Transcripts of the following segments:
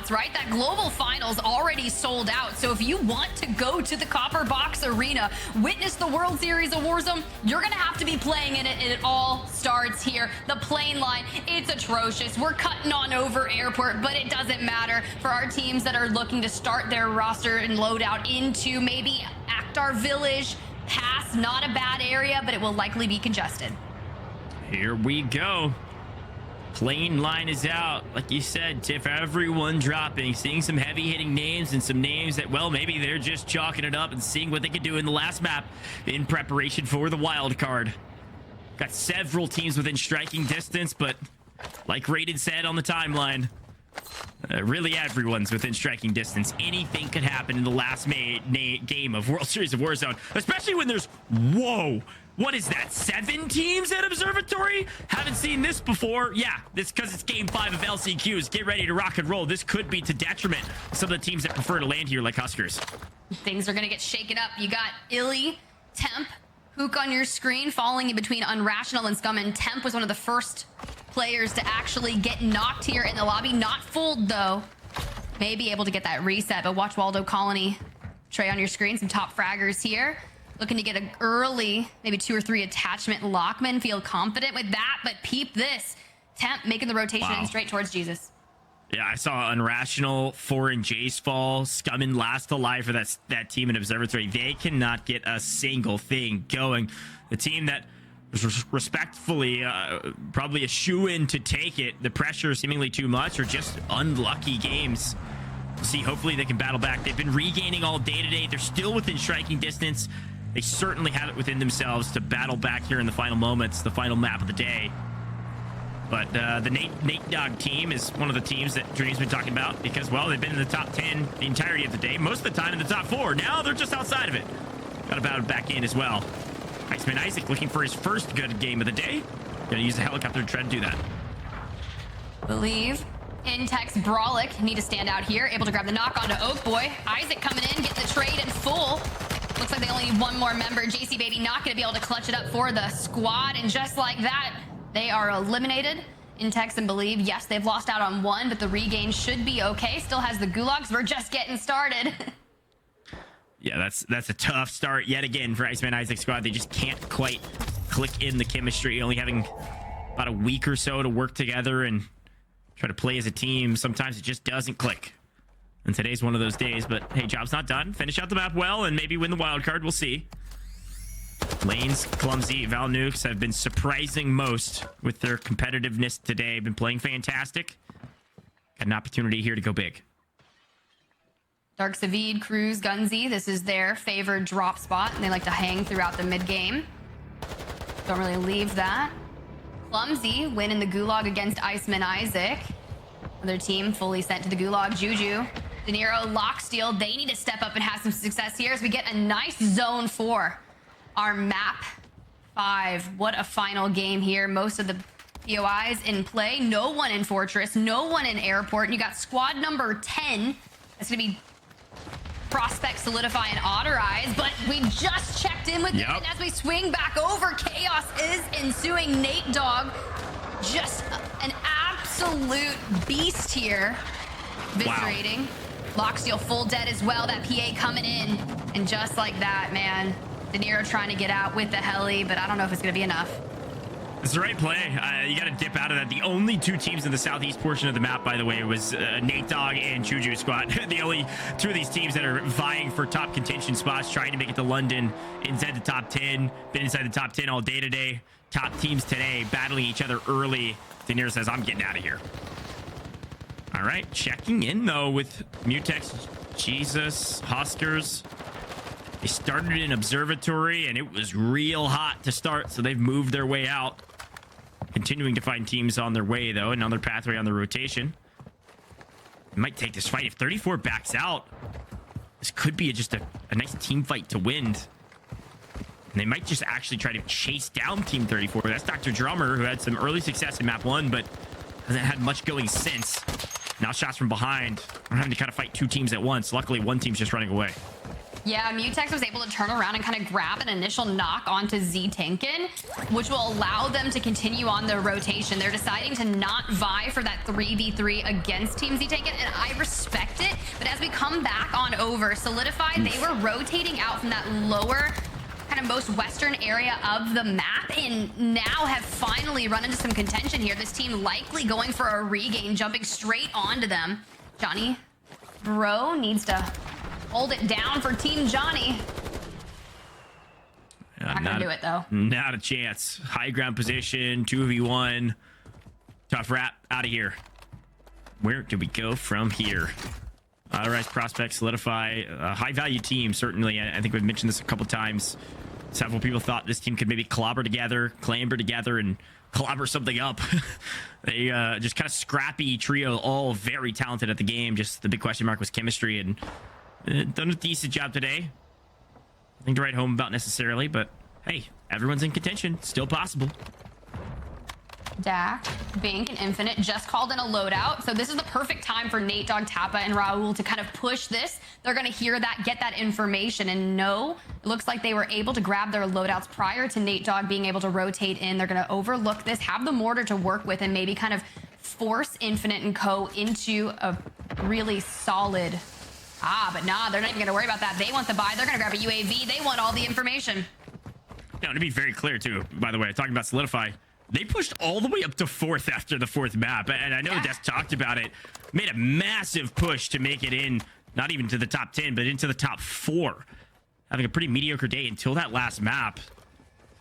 spots, right? That global finals already sold out. So if you want to go to the Copper Box Arena, witness the World Series of Warzone, you're going to have to be playing in it, and it all starts here. The plane line, it's atrocious. We're cutting on over airport, but it doesn't matter for our teams that are looking to start their roster and loadout into maybe Akhtar Village. Pass, not a bad area, but it will likely be congested. Here we go. Plane line is out. Like you said, Tiff, everyone dropping, seeing some heavy hitting names and some names that, well, maybe they're just chalking it up and seeing what they could do in the last map in preparation for the wild card. Got several teams within striking distance, but like Raiden said on the timeline, really everyone's within striking distance. Anything could happen in the last game of World Series of Warzone, especially when there's, whoa, what is that, 7 teams at Observatory? Haven't seen this before. Yeah, this because it's game 5 of LCQs. Get ready to rock and roll. This could be to detriment of some of the teams that prefer to land here, like Huskerrs. Things are going to get shaken up. You got Illy, Temp, Hook on your screen, falling in between Unrational and Scum, and Temp was one of the first players to actually get knocked here in the lobby. Not fooled, though. May be able to get that reset, but watch Waldo Colony. Trey on your screen, some top fraggers here. Looking to get an early, maybe 2 or 3 attachment. Lockman feel confident with that, but peep this. Temp making the rotation in straight towards Jesus. Yeah, I saw Unrational, 4 and Jace fall, Scummin last alive for that team in Observatory. They cannot get a single thing going. The team that was respectfully probably a shoe-in to take it. The pressure seemingly too much, or just unlucky games. We'll see, hopefully they can battle back. They've been regaining all day today. They're still within striking distance. They certainly have it within themselves to battle back here in the final moments, the final map of the day. But the Nate Dogg team is one of the teams that Dream's been talking about because, well, they've been in the top 10 the entirety of the day, most of the time in the top 4. Now they're just outside of it. Got to battle back in as well. Iceman Isaac looking for his first good game of the day. Gonna use the helicopter to try to do that. Believe. Intex Brawlic need to stand out here, able to grab the knock onto Oak Boy. Isaac coming in, get the trade in full. Looks like they only need one more member. JC Baby not going to be able to clutch it up for the squad. And just like that, they are eliminated. Intex and Believe, yes, they've lost out on 1, but the regain should be okay. Still has the gulags. We're just getting started. Yeah, that's a tough start yet again for Iceman Isaac's squad. They just can't quite click in the chemistry, only having about a week or so to work together and try to play as a team. Sometimes it just doesn't click. And today's one of those days, but hey, job's not done. Finish out the map well and maybe win the wild card. We'll see. Lanes, Clumsy, Val Nukes have been surprising most with their competitiveness today. Been playing fantastic. Got an opportunity here to go big. Dark Savid, Cruz, Gunzy. This is their favored drop spot, and they like to hang throughout the mid game. Don't really leave that. Clumsy win in the gulag against Iceman Isaac. Other team fully sent to the gulag. Juju, De Niro, Locksteel. They need to step up and have some success here as we get a nice zone for our map 5. What a final game here. Most of the POIs in play. No one in Fortress. No one in Airport. And you got squad number 10. That's going to be Prospect, Solidify, and Otterize. But we just checked in with them. And as we swing back over, chaos is ensuing. Nate Dogg, just an absolute beast here. Viscerating. Wow. Locksteel full dead as well. That PA coming in. And just like that, man. De Niro trying to get out with the heli, but I don't know if it's going to be enough. It's the right play. You got to dip out of that. The only 2 teams in the southeast portion of the map, by the way, was Nate Dogg and Juju squad. The only 2 of these teams that are vying for top contention spots, trying to make it to London inside the top 10. Been inside the top 10 all day today. Top teams today battling each other early. De Niro says, I'm getting out of here. All right, checking in, though, with Mutex, Jesus, Huskerrs. They started in Observatory, and it was real hot to start, so they've moved their way out. Continuing to find teams on their way, though, another pathway on the rotation. They might take this fight. If 34 backs out, this could be just a nice team fight to win. And they might just actually try to chase down Team 34. That's Dr. Drummer, who had some early success in Map 1, but hasn't had much going since. Now shots from behind. We're having to kind of fight 2 teams at once. Luckily, one team's just running away. Yeah, Mutex was able to turn around and kind of grab an initial knock onto Z-Tankin, which will allow them to continue on their rotation. They're deciding to not vie for that 3v3 against Team Z-Tankin, and I respect it. But as we come back on over, Solidified, they were rotating out from that lower, kind of most western area of the map, and now have finally run into some contention here. This team likely going for a regain, jumping straight onto them. Johnny Bro needs to hold it down for Team Johnny. Not gonna do it though. Not a chance. High ground position, 2v1. Tough wrap out of here. Where do we go from here? Rise prospect, Solidify, a high value team, certainly. I think we've mentioned this a couple times. Several people thought this team could maybe clamber together, and clobber something up. They just kind of scrappy trio, all very talented at the game. Just the big question mark was chemistry, and done a decent job today. Nothing to write home about necessarily, but hey, everyone's in contention. Still possible. Dak, Bink, and Infinite just called in a loadout. So this is the perfect time for Nate Dogg, Tappa, and Raul to kind of push this. They're going to hear that, get that information, and no, it looks like they were able to grab their loadouts prior to Nate Dogg being able to rotate in. They're going to overlook this, have the mortar to work with, and maybe kind of force Infinite and co into a really solid... but nah, they're not even going to worry about that. They want the buy. They're going to grab a UAV. They want all the information. Now, to be very clear, too, by the way, talking about Solidify, they pushed all the way up to 4th after the 4th map. And I know Des talked about it. Made a massive push to make it in, not even to the top 10, but into the top 4. Having a pretty mediocre day until that last map.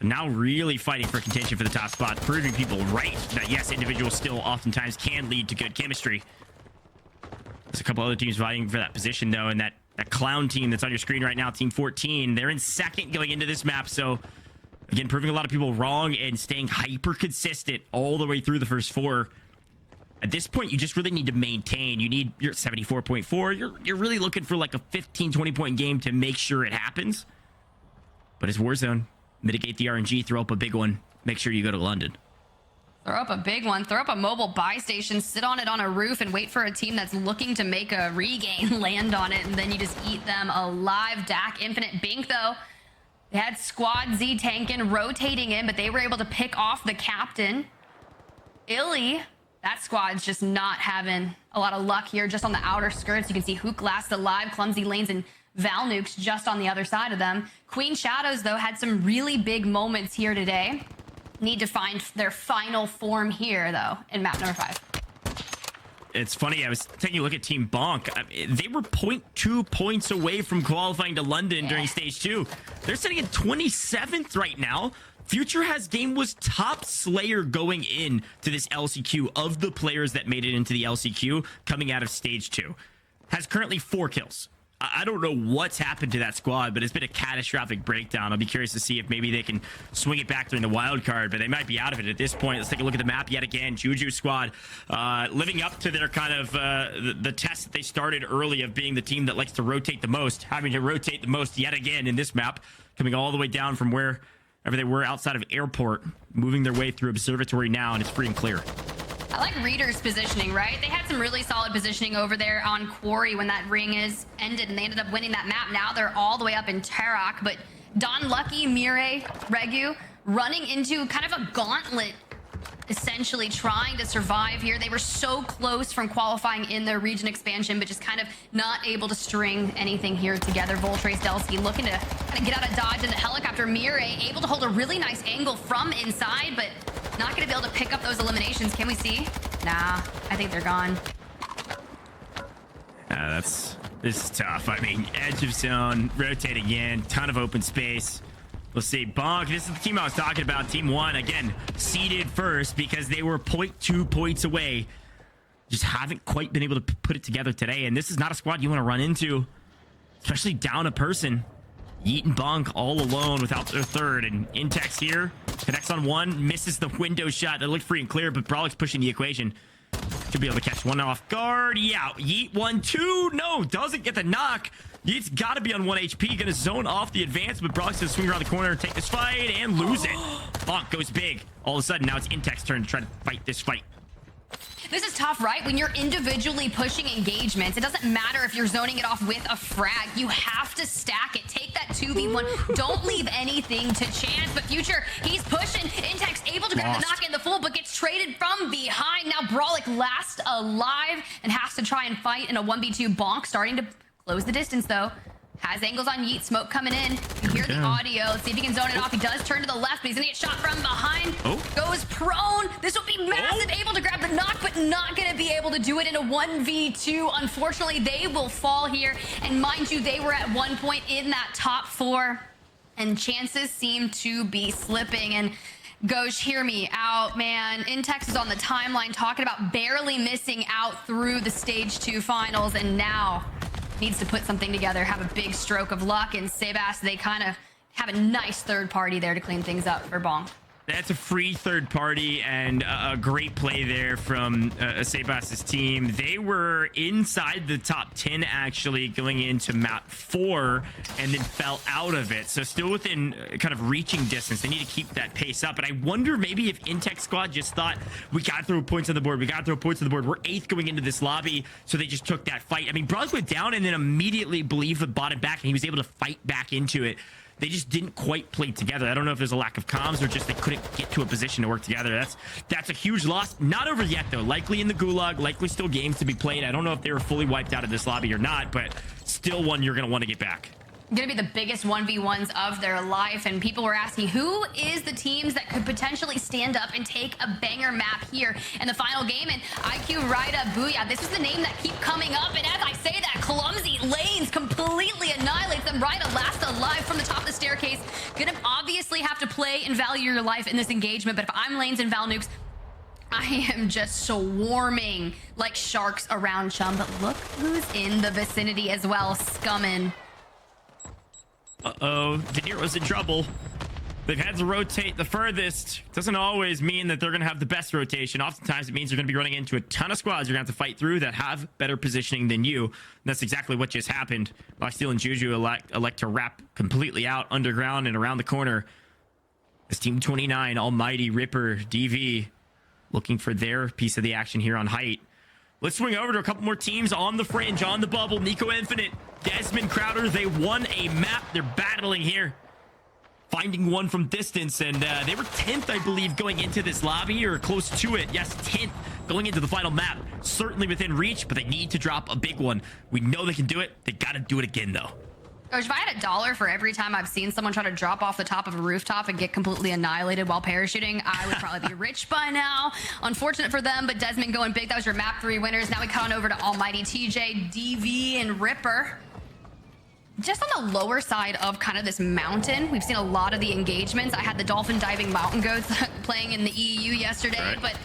And now really fighting for contention for the top spot, proving people right that, yes, individuals still oftentimes can lead to good chemistry. There's a couple other teams vying for that position, though, and that clown team that's on your screen right now, Team 14, they're in 2nd going into this map, so again, proving a lot of people wrong and staying hyper consistent all the way through the first 4. At this point, you just really need to maintain. You're at 74.4. You're really looking for like a 15-20 point game to make sure it happens. But it's Warzone. Mitigate the RNG, throw up a big one. Make sure you go to London. Throw up a big one. Throw up a mobile buy station. Sit on it on a roof and wait for a team that's looking to make a regain land on it, and then you just eat them alive. Dak, Infinite, Bink, though. They had Squad Z tanking, rotating in, but they were able to pick off the captain. Illy, that squad's just not having a lot of luck here, just on the outer skirts. You can see Hook last alive, Clumsy Lanes, and Val Nukes just on the other side of them. Queen Shadows, though, had some really big moments here today. Need to find their final form here, though, in map number 5. It's funny, I was taking a look at Team Bonk. They were 0.2 points away from qualifying to London during stage 2. They're sitting at 27th right now. Future Has Game was top slayer going in to this LCQ of the players that made it into the LCQ coming out of stage 2. Has currently 4 kills. I don't know what's happened to that squad, but it's been a catastrophic breakdown. I'll be curious to see if maybe they can swing it back during the wild card, but they might be out of it at this point. Let's take a look at the map yet again. Juju squad living up to their kind of the test that they started early of being the team that likes to rotate the most, having to rotate the most yet again in this map, coming all the way down from wherever they were outside of airport, moving their way through observatory now, and it's free and clear. I like Reader's positioning, right? They had some really solid positioning over there on Quarry when that ring is ended, and they ended up winning that map. Now they're all the way up in Tarak, but Don Lucky, Mire, Regu running into kind of a gauntlet, essentially trying to survive here. They were so close from qualifying in their region expansion, but just kind of not able to string anything here together. Voltrace, Delsky looking to kind of get out of dodge in the helicopter. Mire able to hold a really nice angle from inside, but not going to be able to pick up those eliminations. Can we see? Nah, I think they're gone. This is tough. I mean, edge of zone, rotating in, ton of open space. Let's see, Bonk, this is the team I was talking about. Team 1, again, seeded first because they were 0.2 points away. Just haven't quite been able to put it together today. And this is not a squad you want to run into, especially down a person. Yeet and Bonk all alone without their third. And Intex here connects on one, misses the window shot that looked free and clear, but Brawlix pushing the equation. Should be able to catch one off guard. Yeah, Yeet 1-2. No, doesn't get the knock. Yeet's got to be on 1 HP. Going to zone off the advance, but Brawlix going to swing around the corner and take this fight and lose it. Bonk goes big. All of a sudden, now it's Intex's turn to try to fight this fight. This is tough, right? When you're individually pushing engagements, it doesn't matter if you're zoning it off with a frag. You have to stack it. Take that 2v1. Don't leave anything to chance. But Future, he's pushing. Intex able to grab the knock in the full, but gets traded from behind. Now Brawlic last alive and has to try and fight in a 1v2. Bonk starting to close the distance, though. Has angles on Yeet, smoke coming in. You hear the audio. Let's see if he can zone it off. He does turn to the left, but he's gonna get shot from behind. Goes prone. This will be massive. Able to grab the knock, but not gonna be able to do it in a 1v2. Unfortunately, they will fall here. And mind you, they were at one point in that top 4, and chances seem to be slipping. And Ghosh, hear me out, man. Intex is on the timeline talking about barely missing out through the stage 2 finals, and now needs to put something together, have a big stroke of luck. And Sebas, they kind of have a nice third party there to clean things up for Bonk. That's a free third party and a great play there from Sebas's team. They were inside the top 10 actually going into map 4 and then fell out of it. So still within kind of reaching distance. They need to keep that pace up. And I wonder maybe if Intex squad just thought, we got to throw points on the board. We got to throw points on the board. We're 8th going into this lobby. So they just took that fight. I mean, Bros went down and then immediately Believe bought it back and he was able to fight back into it. They just didn't quite play together. I don't know if there's a lack of comms or just they couldn't get to a position to work together. That's a huge loss. Not over yet, though. Likely in the gulag, likely still games to be played. I don't know if they were fully wiped out of this lobby or not, but still one you're going to want to get back. Going to be the biggest 1v1s of their life, and people were asking who is the teams that could potentially stand up and take a banger map here in the final game. And IQ Rida Booyah, this is the name that keep coming up, and as I say that, Clumsy Lanes completely annihilates them. Rida last alive from the top of the staircase. Gonna obviously have to play and value your life in this engagement, but if I'm Lanes and Val Nukes, I am just swarming like sharks around Chum. But look who's in the vicinity as well, scumming. Uh-oh, Daniero's in trouble. They've had to rotate the furthest. Doesn't always mean that they're going to have the best rotation. Oftentimes it means you're going to be running into a ton of squads you're going to have to fight through that have better positioning than you. And that's exactly what just happened. Lifesteal and Juju elect to wrap completely out underground and around the corner. As Team 29, Almighty, Ripper, DV, looking for their piece of the action here on height. Let's swing over to a couple more teams on the fringe, on the bubble. Nico Infinite, Desmond Crowder, they won a map. They're battling here, finding one from distance, and they were 10th, I believe, going into this lobby, or close to it. Yes, 10th going into the final map. Certainly within reach, but they need to drop a big one. We know they can do it. They got to do it again, though. Coach, if I had $1 for every time I've seen someone try to drop off the top of a rooftop and get completely annihilated while parachuting, I would probably be rich by now. Unfortunate for them, but Desmond going big. That was your map 3 winners. Now we come on over to Almighty, TJ, DV, and Ripper. Just on the lower side of kind of this mountain, we've seen a lot of the engagements. I had the dolphin diving mountain goats playing in the EU yesterday, but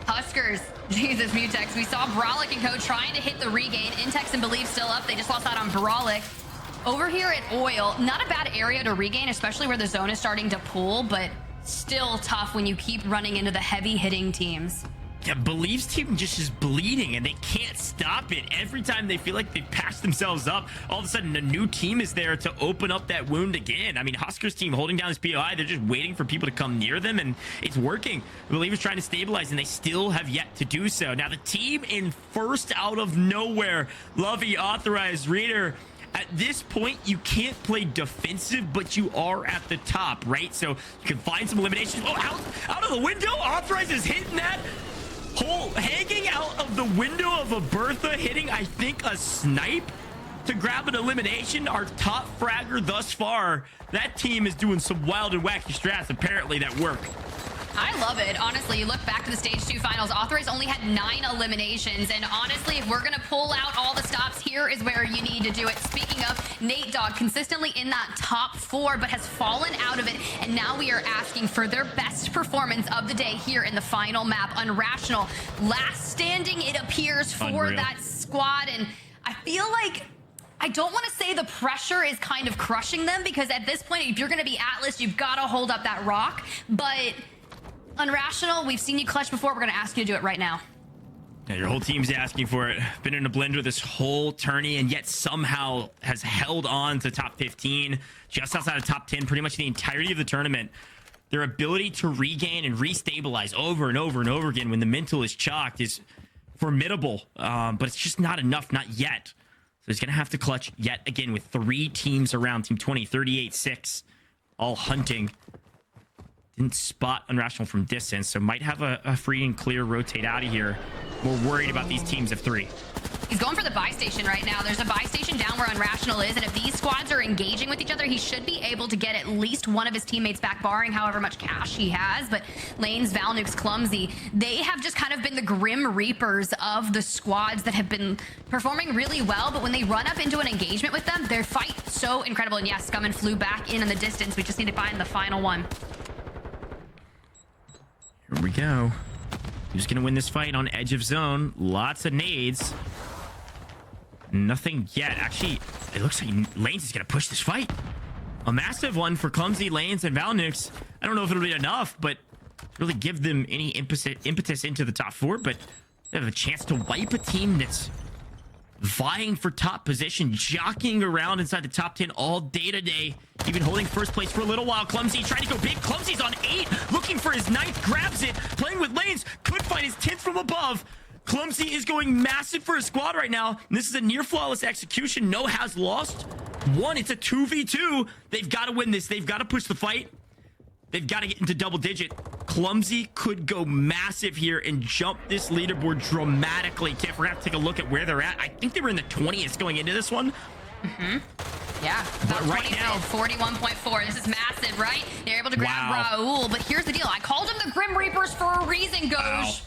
Huskerrs, Jesus Mutex. We saw Brawlic and Co trying to hit the regain. Intex and Believe still up. They just lost out on Brawlic. Over here at Oil, not a bad area to regain, especially where the zone is starting to pull, but still tough when you keep running into the heavy hitting teams. Yeah, Believe's team just is bleeding and they can't stop it. Every time they feel like they've patched themselves up, all of a sudden a new team is there to open up that wound again. I mean, Huskerrs team holding down this POI, they're just waiting for people to come near them, and it's working. Believe is trying to stabilize, and they still have yet to do so. Now the team in first out of nowhere, Lovey, Authorized, Reader. At this point, you can't play defensive, but you are at the top, right? So you can find some eliminations. Oh, out of the window, Authorized is hitting that. Hanging out of the window of a Bertha, hitting, I think, a snipe to grab an elimination. Our top fragger thus far. That team is doing some wild and wacky strats, apparently, that work. I love it. Honestly, you look back to the stage 2 finals, Authorized only had 9 eliminations. And honestly, if we're going to pull out all the stops, here is where you need to do it. Speaking of, Nate Dogg consistently in that top 4, but has fallen out of it. And now we are asking for their best performance of the day here in the final map. Unrational, last standing, it appears, for that squad. And I feel like, I don't want to say the pressure is kind of crushing them, because at this point, if you're going to be Atlas, you've got to hold up that rock. But Unrational, we've seen you clutch before. We're going to ask you to do it right now. Yeah, your whole team's asking for it. Been in a blender this whole tourney, and yet somehow has held on to top 15, just outside of top 10, pretty much the entirety of the tournament. their ability to regain and restabilize over and over and over again when the mental is chalked is formidable. But it's just not enough, not yet. So he's going to have to clutch yet again with 3 teams around Team 20, 38-6, all hunting. Didn't spot Unrational from distance, so might have a free and clear rotate out of here. More worried about these teams of 3. He's going for the buy station right now. There's a buy station down where Unrational is, and if these squads are engaging with each other, he should be able to get at least one of his teammates back, barring however much cash he has. But Lanes, Valnukes, Clumsy, they have just kind of been the Grim Reapers of the squads that have been performing really well, but when they run up into an engagement with them, their fight so incredible. And yes, Scummin flew back in the distance. We just need to find the final one. Here we go. Who's going to win this fight on edge of zone? Lots of nades. Nothing yet. Actually, it looks like Lanes is going to push this fight. A massive one for Clumsy, Lanes, and Valnukes. I don't know if it'll be enough, but really give them any impetus into the top 4. But they have a chance to wipe a team that's vying for top position, jockeying around inside the top 10 all day today, even holding first place for a little while. Clumsy trying to go big. Clumsy's on 8, looking for his 9th, grabs it, playing with Lanes, could find his 10th from above. Clumsy is going massive for his squad right now. And this is a near flawless execution. No has lost. 1, it's a 2v2. They've got to win this. They've got to push the fight. They've got to get into double digit. Clumsy could go massive here and jump this leaderboard dramatically. Tiff, we're going to have to take a look at where they're at. I think they were in the 20s going into this one. Yeah, about right now, 41.4. This is massive, right? They're able to grab Raul, but here's the deal. I called them the Grim Reapers for a reason, Goj.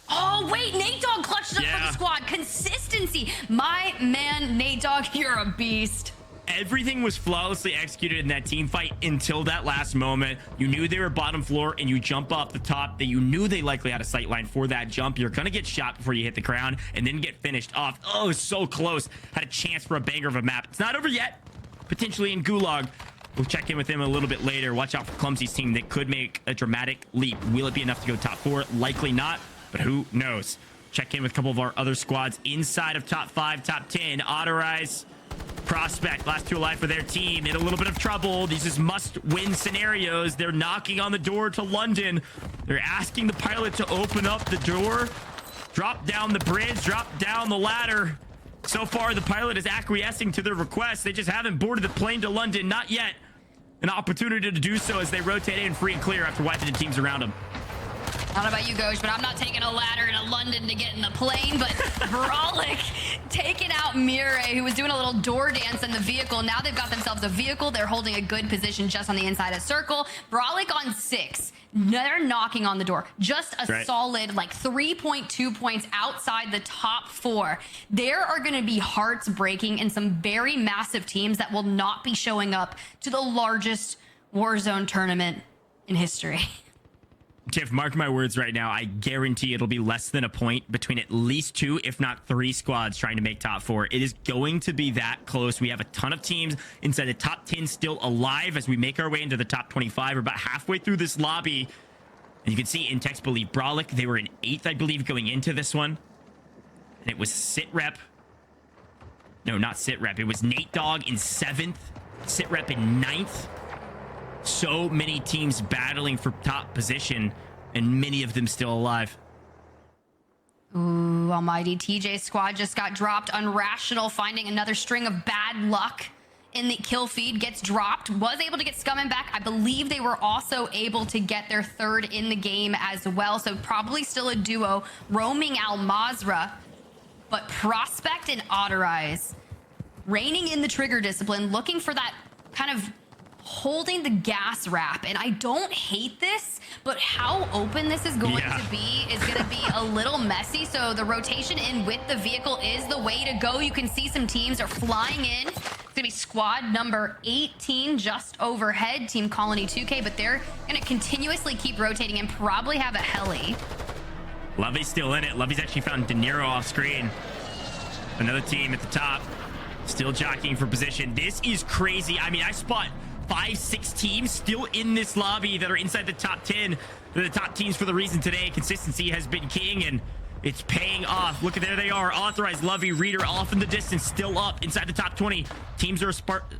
Oh, wait, Nate Dogg clutched up for the squad. Consistency. My man, Nate Dogg, you're a beast. Everything was flawlessly executed in that team fight until that last moment. You knew they were bottom floor and you jump off the top. That you knew they likely had a sight line for that jump. You're going to get shot before you hit the ground and then get finished off. Oh, so close. Had a chance for a banger of a map. It's not over yet. Potentially in Gulag. We'll check in with him a little bit later. Watch out for Clumsy's team that could make a dramatic leap. Will it be enough to go top 4? Likely not, but who knows? Check in with a couple of our other squads inside of top 5, top 10. Autorize, Prospect, last 2 alive for their team. In a little bit of trouble. These is must-win scenarios. They're knocking on the door to London. They're asking the pilot to open up the door. Drop down the bridge, drop down the ladder. So far, the pilot is acquiescing to their request. They just haven't boarded the plane to London. Not yet. An opportunity to do so as they rotate in free and clear after wiping the teams around them. I don't know about you, Goj, but I'm not taking a ladder to London to get in the plane. But Brolic taking out Mire, who was doing a little door dance in the vehicle. Now they've got themselves a vehicle. They're holding a good position just on the inside of circle. Brolic on 6. They're knocking on the door. Just a solid, like, 3.2 points outside the top 4. There are going to be hearts breaking in some very massive teams that will not be showing up to the largest Warzone tournament in history. Tiff, mark my words right now. I guarantee it'll be less than a point between at least 2, if not 3 squads trying to make top 4. It is going to be that close. We have a ton of teams inside the top 10 still alive as we make our way into the top 25. We're about halfway through this lobby. And you can see in text believe Brolic, they were in 8th, I believe, going into this one. And it was Sitrep. No, not Sitrep. It was Nate Dogg in 7th. Sitrep in 9th. So many teams battling for top position, and many of them still alive. Ooh, almighty. TJ squad just got dropped. Unrational finding another string of bad luck in the kill feed. Gets dropped. Was able to get Scummin back. I believe they were also able to get their 3rd in the game as well. So probably still a duo roaming Al Mazrah. But Prospect and Autorize reigning in the trigger discipline, looking for that kind of holding the gas wrap. And I don't hate this, but how open this is going to be is going to be a little messy. So the rotation in with the vehicle is the way to go. You can see some teams are flying in. It's going to be squad number 18 just overhead, Team Colony 2K, but they're going to continuously keep rotating and probably have a heli. Lovey's still in it. Lovey's actually found De Niro off screen. Another team at the top, still jockeying for position. This is crazy. I mean, I spot 5-6 teams still in this lobby that are inside the top 10. They're the top teams for the reason today consistency has been king, and It's paying off. Look at, there they are. Authorized, Lovey, Reader off in the distance, still up inside the top 20. Teams are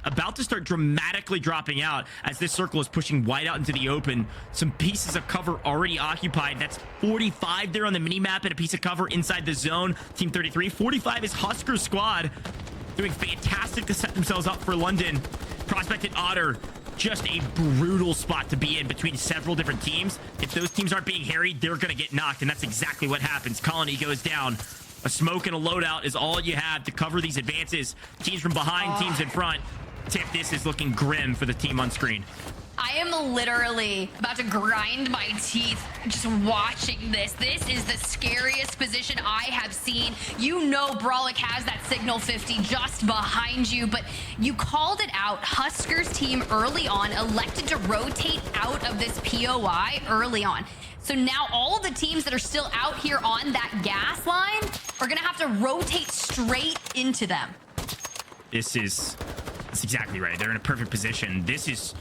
about to start dramatically dropping out as this circle is pushing wide out into the open. Some pieces of cover already occupied. That's 45 there on the mini-map and a piece of cover inside the zone. Team 33. 45 is Huskerrs squad. Doing fantastic to set themselves up for London. Prospect and Otter. Just a brutal spot to be in between several different teams. If those teams aren't being harried, they're going to get knocked, and that's exactly what happens. Colony goes down. A smoke and a loadout is all you have to cover these advances. Teams from behind, teams in front. Tip, this is looking grim for the team on screen. I am literally about to grind my teeth just watching this. This is the scariest position I have seen. You know Brawlic has that signal 50 just behind you, but you called it out. Huskerrs team early on elected to rotate out of this POI early on. So now all the teams that are still out here on that gas line are gonna have to rotate straight into them. That's exactly right. They're in a perfect position. This is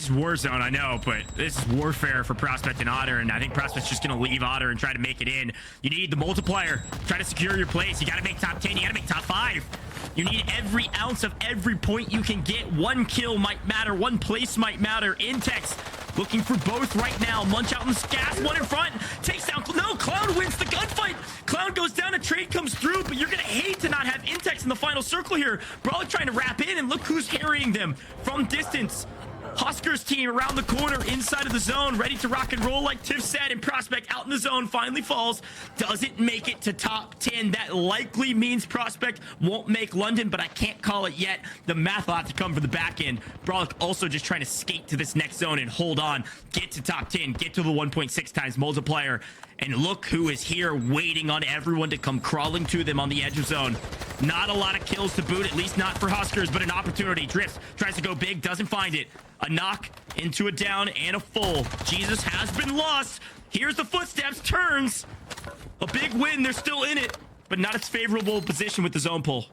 Warzone, I know, but this is warfare for Prospect and Otter, and I think Prospect's just going to leave Otter and try to make it in. You need the multiplier. Try to secure your place. You got to make top 10. You got to make top 5. You need every ounce of every point you can get. One kill might matter. One place might matter. Intex looking for both right now. Munch out in the gas. One in front. Takes down. No, Cloud wins the gunfight. Cloud goes down. A trade comes through, but you're going to hate to not have Intex in the final circle here. Brawlic trying to wrap in, and look who's harrying them from distance. Huskerrs team around the corner inside of the zone, ready to rock and roll like Tiff said, and Prospect out in the zone finally falls. Doesn't make it to top 10. That likely means Prospect won't make London, but I can't call it yet. The math will have to come from the back end. Brawlic also just trying to skate to this next zone and hold on. Get to top 10. Get to the 1.6 times multiplier. And look who is here waiting on everyone to come crawling to them on the edge of zone. Not a lot of kills to boot, at least not for Huskerrs, but an opportunity. Drifts, tries to go big, doesn't find it. A knock into a down and a full. Jesus has been lost. Here's the footsteps, turns. A big win, they're still in it, but not as favorable position with the zone pull.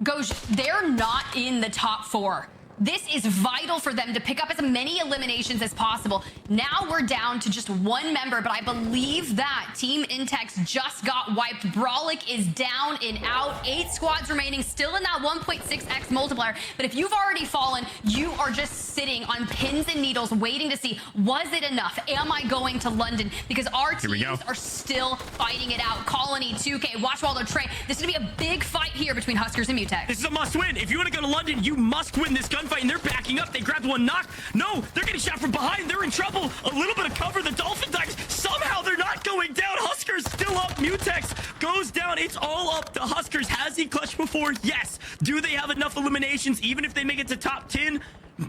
Goj, they're not in the top 4. This is vital for them to pick up as many eliminations as possible. Now we're down to just one member, but I believe that Team Intex just got wiped. Brawlic is down and out. 8 squads remaining, still in that 1.6x multiplier. But if you've already fallen, you are just sitting on pins and needles waiting to see, was it enough? Am I going to London? Because our teams are still fighting it out. Colony, 2K, Watch Waldo, Trey. This is going to be a big fight here between Huskerrs and Mutex. This is a must win. If you want to go to London, you must win this gunfight. And they're backing up. They grabbed one knock. No, they're getting shot from behind. They're in trouble. A little bit of cover. The Dolphin dives. Somehow they're not going down. Huskerrs still up. Mutex goes down. It's all up to Huskerrs. Has he clutched before? Yes. Do they have enough eliminations? Even if they make it to top 10,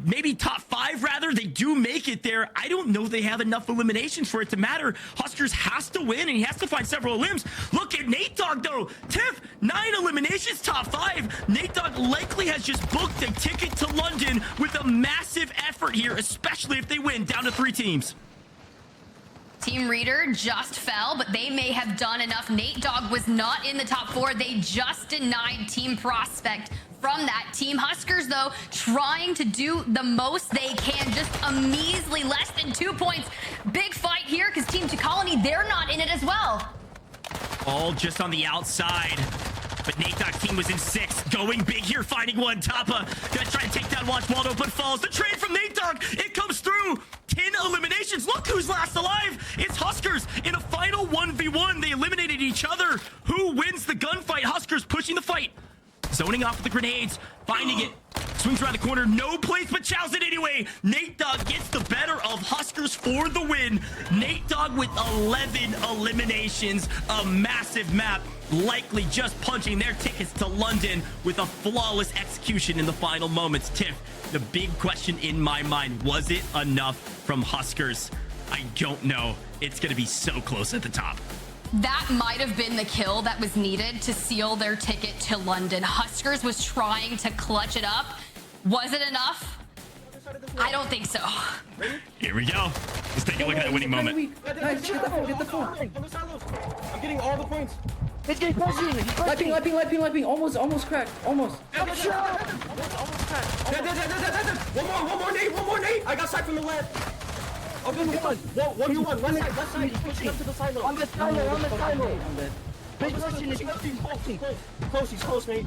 maybe top 5 rather, they do make it there. I don't know they have enough eliminations for it to matter. Huskerrs has to win, and he has to find several elims. Look at Nate Dogg though. Tiff, 9 eliminations, top 5. Nate Dogg likely has just booked a ticket to London with a massive effort here, especially if they win, down to 3 teams. Team Reader just fell, but they may have done enough. Nate Dogg was not in the top 4. They just denied Team Prospect from that. Team Huskerrs, though, trying to do the most they can. Just a measly less than 2 points. Big fight here because Team Colony, they're not in it as well. All just on the outside. But Nate Dogg's team was in 6. Going big here, finding one. Tapa gonna try and take down Watch Waldo, but falls. The trade from Nate Dogg, it comes through. 10 eliminations. Look who's last alive. It's Huskerrs in a final 1v1. They eliminated each other. Who wins the gunfight? Huskerrs pushing the fight. Zoning off with the grenades, finding it, swings around the corner, no place but chows it anyway. Nate Dogg gets the better of Huskerrs for the win. Nate Dogg with 11 eliminations, a massive map, likely just punching their tickets to London with a flawless execution in the final moments. Tiff, the big question in my mind, was it enough from Huskerrs? I don't know. It's going to be so close at the top. That might have been the kill that was needed to seal their ticket to London. Huskerrs was trying to clutch it up. Was it enough? I don't think so. Here we go. Let's take a look at that winning moment. Nice, get the phone. I'm getting all the points. Let's get Lighting. Almost cracked. Almost. Almost cracked. Dead. One more, Nate. I got sight from the left. Open one. One you one. Left side. He's pushing up to the silo. On the silo, on the silo. I'm dead. Position is close. He's close, mate.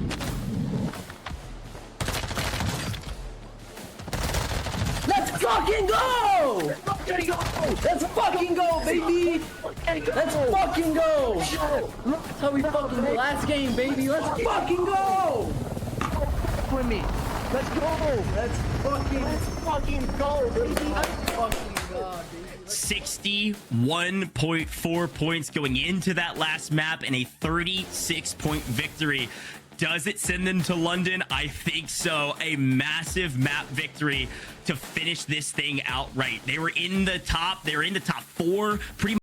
Let's fucking go! Let's fucking go, baby! Let's fucking go! That's how we fucking the last game, baby. Let's fucking go! With me. Let's go. Let's fucking go, baby. fucking go, baby. 61.4 points going into that last map and a 36-point victory. Does it send them to London? I think so. A massive map victory to finish this thing outright. They were in the top 4 pretty